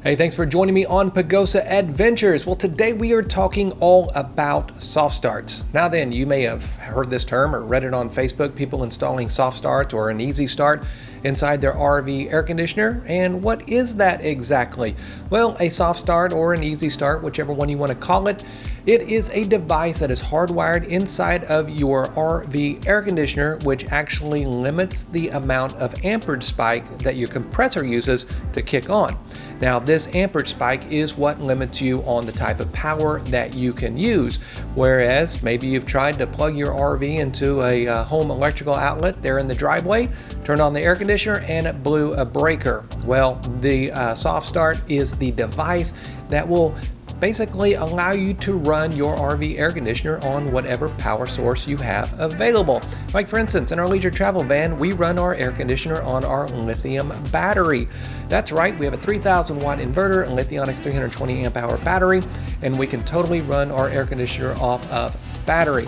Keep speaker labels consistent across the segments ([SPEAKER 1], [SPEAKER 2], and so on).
[SPEAKER 1] Hey, thanks for joining me on Pagosa Adventures. Well, today we are talking all about soft starts. Now then, you may have heard this term or read it on Facebook, people installing soft starts or an easy start inside their RV air conditioner. And what is that exactly? Well, a soft start or an easy start, whichever one you want to call it, it is a device that is hardwired inside of your RV air conditioner, which actually limits the amount of amperage spike that your compressor uses to kick on. Now, this amperage spike is what limits you on the type of power that you can use. Whereas maybe you've tried to plug your RV into a home electrical outlet there in the driveway, turn on the air conditioner, and it blew a breaker. Well, the soft start is the device that will basically allow you to run your RV air conditioner on whatever power source you have available. Like for instance, in our leisure travel van, we run our air conditioner on our lithium battery. That's right, we have a 3,000 watt inverter, a Lithionics 320 amp hour battery, and we can totally run our air conditioner off of battery.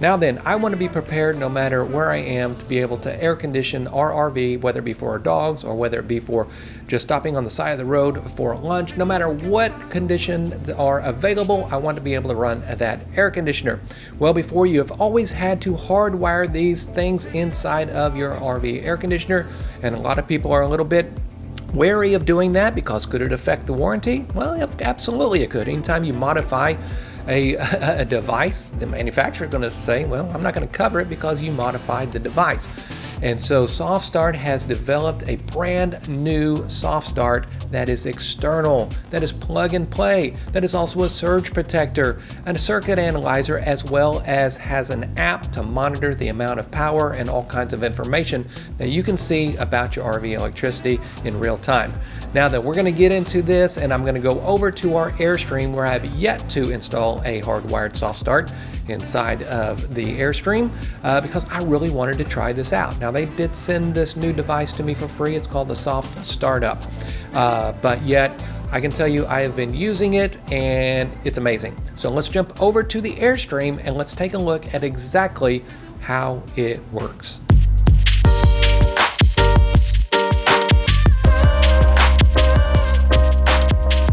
[SPEAKER 1] Now then, I want to be prepared no matter where I am to be able to air condition our RV, whether it be for our dogs or whether it be for just stopping on the side of the road for lunch. No matter what conditions are available, I want to be able to run that air conditioner. Well, before, you have always had to hardwire these things inside of your RV air conditioner, and a lot of people are a little bit wary of doing that because could it affect the warranty? Well, absolutely it could. Anytime you modify a device, the manufacturer is going to say, well, I'm not going to cover it because you modified the device. And so SoftStart has developed a brand new soft start that is external, that is plug and play, that is also a surge protector and a circuit analyzer, as well as has an app to monitor the amount of power and all kinds of information that you can see about your RV electricity in real time. Now that we're going to get into this, and I'm going to go over to our Airstream where I have yet to install a hardwired soft start inside of the Airstream because I really wanted to try this out. Now they did send this new device to me for free. It's called the SoftStartUp, but yet I can tell you I have been using it and it's amazing. So let's jump over to the Airstream and let's take a look at exactly how it works.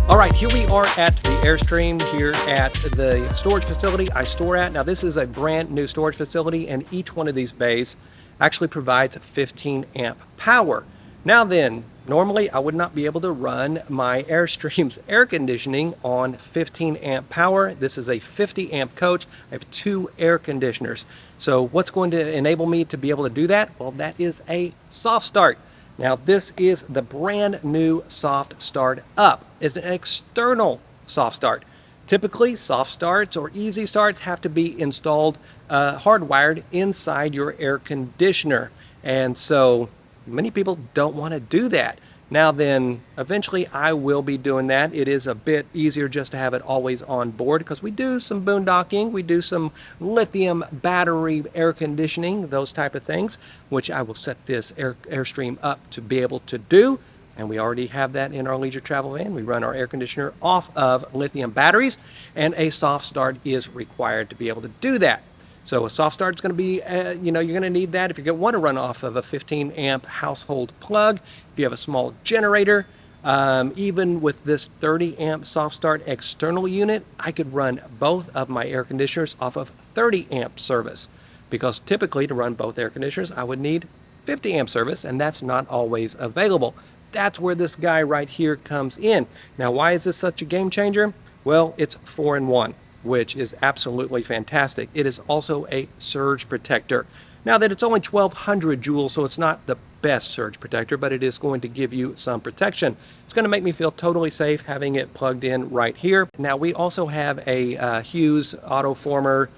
[SPEAKER 1] All right, here we are at the Airstream here at the storage facility I store at. Now this is a brand new storage facility and each one of these bays actually provides 15 amp power. Now then, normally I would not be able to run my Airstream's air conditioning on 15 amp power. This is a 50 amp coach. I have 2 air conditioners. So what's going to enable me to be able to do that? Well, that is a soft start. Now this is the brand new SoftStartUp. It's an external soft start. Typically, soft starts or easy starts have to be installed hardwired inside your air conditioner. And so many people don't want to do that. Now then, eventually I will be doing that. It is a bit easier just to have it always on board because we do some boondocking, we do some lithium battery air conditioning, those type of things, which I will set this Airstream up to be able to do. And we already have that in our leisure travel van. We run our air conditioner off of lithium batteries, and a soft start is required to be able to do that. So a soft start is going to be, you're going to need that if you want to run off of a 15 amp household plug. If you have a small generator, even with this 30 amp soft start external unit, I could run both of my air conditioners off of 30 amp service, because typically to run both air conditioners, I would need 50 amp service, and that's not always available. That's where this guy right here comes in. Now, why is this such a game changer? Well, it's 4-in-1. Which is absolutely fantastic. It is also a surge protector. Now that it's only 1200 joules, so it's not the best surge protector, but it is going to give you some protection. It's going to make me feel totally safe having it plugged in right here. Now we also have a Hughes Autoformer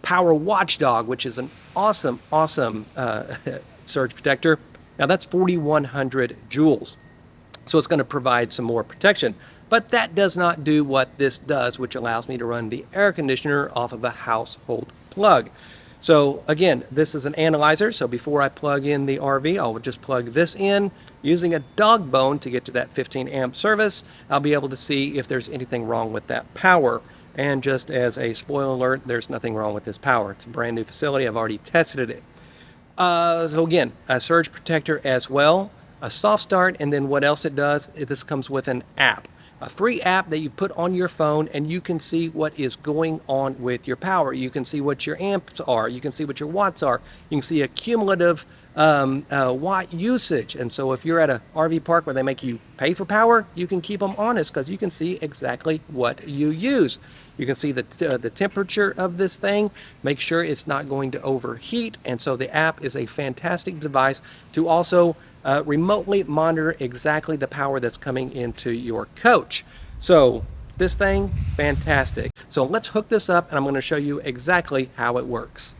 [SPEAKER 1] Power Watchdog, which is an awesome surge protector. Now that's 4100 joules. So it's going to provide some more protection. But that does not do what this does, which allows me to run the air conditioner off of a household plug. So again, this is an analyzer. So before I plug in the RV, I'll just plug this in using a dog bone to get to that 15 amp service. I'll be able to see if there's anything wrong with that power. And just as a spoiler alert, there's nothing wrong with this power. It's a brand new facility. I've already tested it. So again, a surge protector as well, a soft start, and then what else it does, this comes with an app. a free app that you put on your phone, and you can see what is going on with your power. You can see what your amps are. You can see what your watts are. You can see a cumulative watt usage. And so if you're at a RV park where they make you pay for power, you can keep them honest because you can see exactly what you use. You can see the temperature of this thing, make sure it's not going to overheat. And so the app is a fantastic device to also remotely monitor exactly the power that's coming into your coach. So this thing, fantastic. So let's hook this up and I'm going to show you exactly how it works.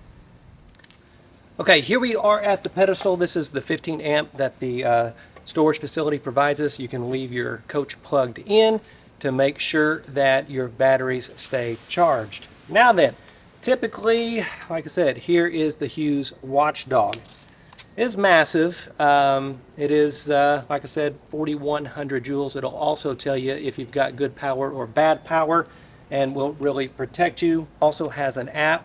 [SPEAKER 1] Okay, here we are at the pedestal. This is the 15 amp that the storage facility provides us. You can leave your coach plugged in to make sure that your batteries stay charged. Now then, typically, like I said, here is the Hughes Watchdog. It is massive. It is, like I said, 4,100 joules. It'll also tell you if you've got good power or bad power and will really protect you. Also has an app.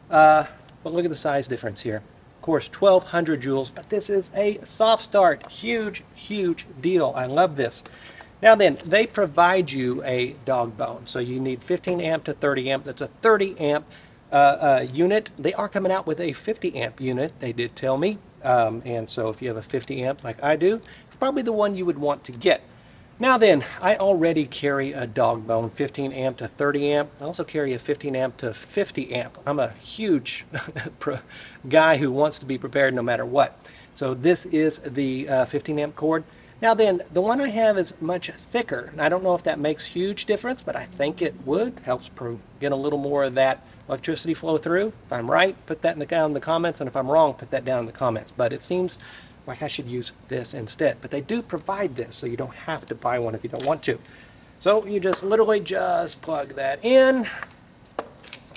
[SPEAKER 1] But look at the size difference here. Of course, 1,200 joules, but this is a soft start. Huge, huge deal. I love this. Now then, they provide you a dog bone. So you need 15 amp to 30 amp. That's a 30 amp unit. They are coming out with a 50 amp unit, they did tell me. And so if you have a 50 amp like I do, it's probably the one you would want to get. Now then, I already carry a dog bone, 15 amp to 30 amp. I also carry a 15 amp to 50 amp. I'm a huge guy who wants to be prepared no matter what. So this is the 15 amp cord. Now then, the one I have is much thicker. And I don't know if that makes huge difference, but I think it would. Helps get a little more of that electricity flow through. If I'm right, put that down in the comments, and if I'm wrong, put that down in the comments. But it seems like I should use this instead. But they do provide this, so you don't have to buy one if you don't want to. So you just literally just plug that in,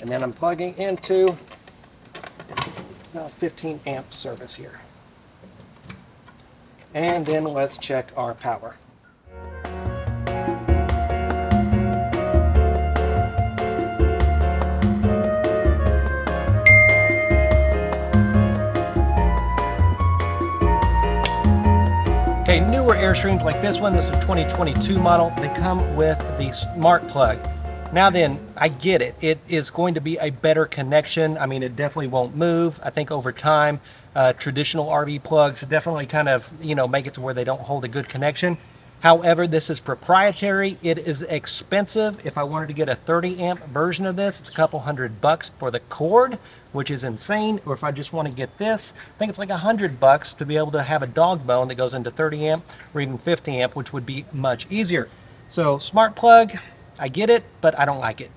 [SPEAKER 1] and then I'm plugging into 15 amp service here. And then let's check our power. Okay, newer Airstreams like this one, this is a 2022 model, they come with the smart plug. Now then, I get it. It is going to be a better connection. I mean, it definitely won't move. I think over time, traditional RV plugs definitely kind of, make it to where they don't hold a good connection. However, this is proprietary. It is expensive. If I wanted to get a 30 amp version of this, it's a couple $100 for the cord, which is insane. Or if I just want to get this, I think it's like $100 to be able to have a dog bone that goes into 30 amp or even 50 amp, which would be much easier. So smart plug, I get it, but I don't like it.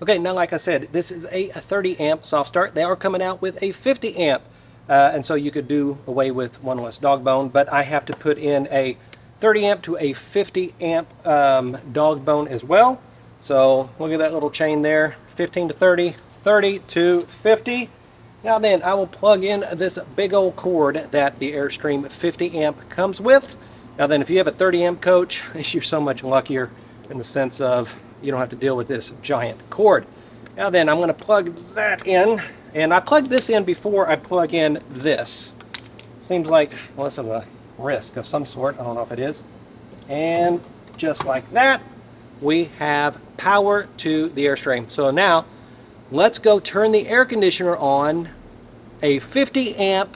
[SPEAKER 1] Okay, now like I said, this is a 30 amp soft start. They are coming out with a 50 amp. And so you could do away with one less dog bone, but I have to put in a 30 amp to a 50 amp dog bone as well. So look at that little chain there, 15 to 30, 30 to 50. Now then, I will plug in this big old cord that the Airstream 50 amp comes with. Now then, if you have a 30 amp coach, you're so much luckier in the sense of you don't have to deal with this giant cord. Now then, I'm going to plug that in. And I plug this in before I plug in this. Seems like less of a risk of some sort. I don't know if it is. And just like that, we have power to the Airstream. So now, let's go turn the air conditioner on, a 50 amp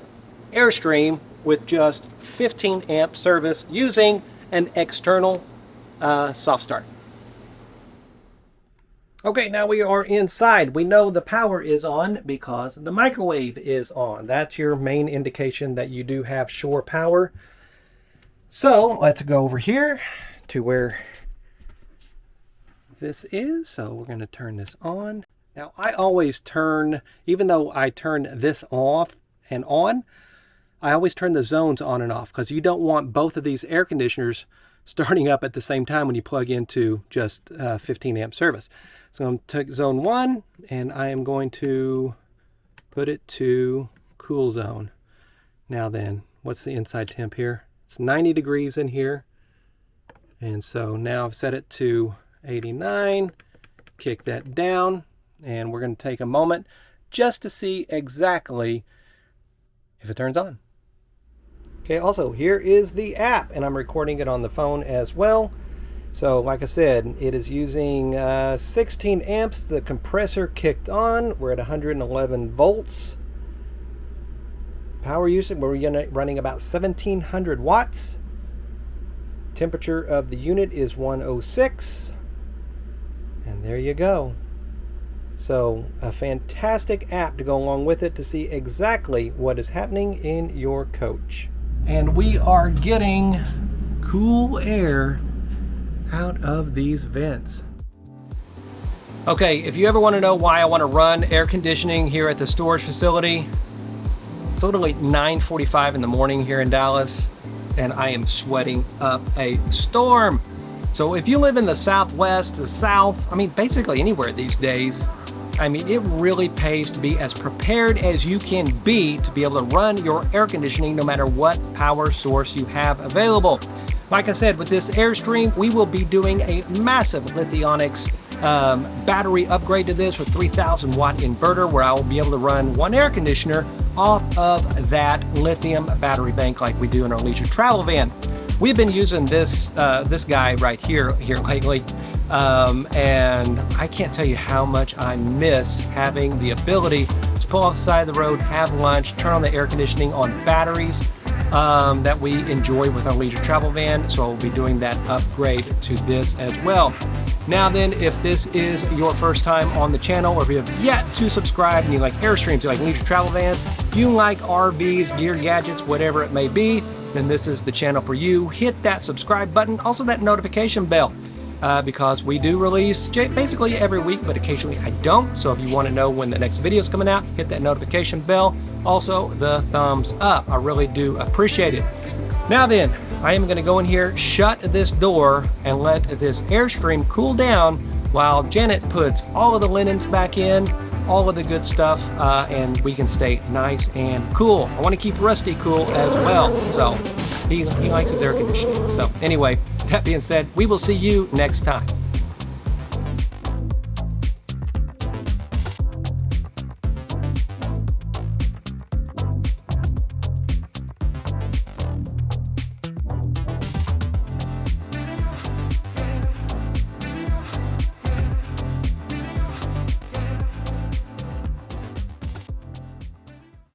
[SPEAKER 1] Airstream with just 15 amp service using an external soft start. Okay, now we are inside. We know the power is on because the microwave is on. That's your main indication that you do have shore power. So let's go over here to where this is. So we're going to turn this on. Now I always turn, even though I turn this off and on, I always turn the zones on and off because you don't want both of these air conditioners starting up at the same time when you plug into just 15 amp service. So I'm going to take zone 1 and I am going to put it to cool zone. Now then, what's the inside temp here? It's 90 degrees in here. And so now I've set it to 89, kick that down, and we're going to take a moment just to see exactly if it turns on. Okay, also here is the app, and I'm recording it on the phone as well. So like I said, it is using 16 amps. The compressor kicked on. We're at 111 volts. Power usage, we're running about 1700 watts. Temperature of the unit is 106. And there you go. So a fantastic app to go along with it to see exactly what is happening in your coach. And we are getting cool air out of these vents. Okay, if you ever want to know why I want to run air conditioning here at the storage facility, it's literally 9:45 in the morning here in Dallas, and I am sweating up a storm. So if you live in the Southwest, the South, I mean, basically anywhere these days, I mean, it really pays to be as prepared as you can be to be able to run your air conditioning no matter what power source you have available. Like I said, with this Airstream, we will be doing a massive Lithionics battery upgrade to this with 3,000 watt inverter, where I will be able to run one air conditioner off of that lithium battery bank like we do in our leisure travel van. We've been using this this guy right here lately, and I can't tell you how much I miss having the ability to pull off the side of the road, have lunch, turn on the air conditioning on batteries that we enjoy with our leisure travel van. So I'll be doing that upgrade to this as well. Now then, if this is your first time on the channel, or if you have yet to subscribe and you like Airstreams, you like leisure travel vans, you like RVs, gear, gadgets, whatever it may be, then this is the channel for you. Hit that subscribe button, also that notification bell, because we do release basically every week, but occasionally I don't. So if you want to know when the next video is coming out, hit that notification bell. Also the thumbs up, I really do appreciate it. Now then, I am going to go in here, shut this door, and let this Airstream cool down while Janet puts all of the linens back in, all of the good stuff, and we can stay nice and cool. I want to keep Rusty cool as well, so he likes his air conditioning. So anyway, that being said, we will see you next time.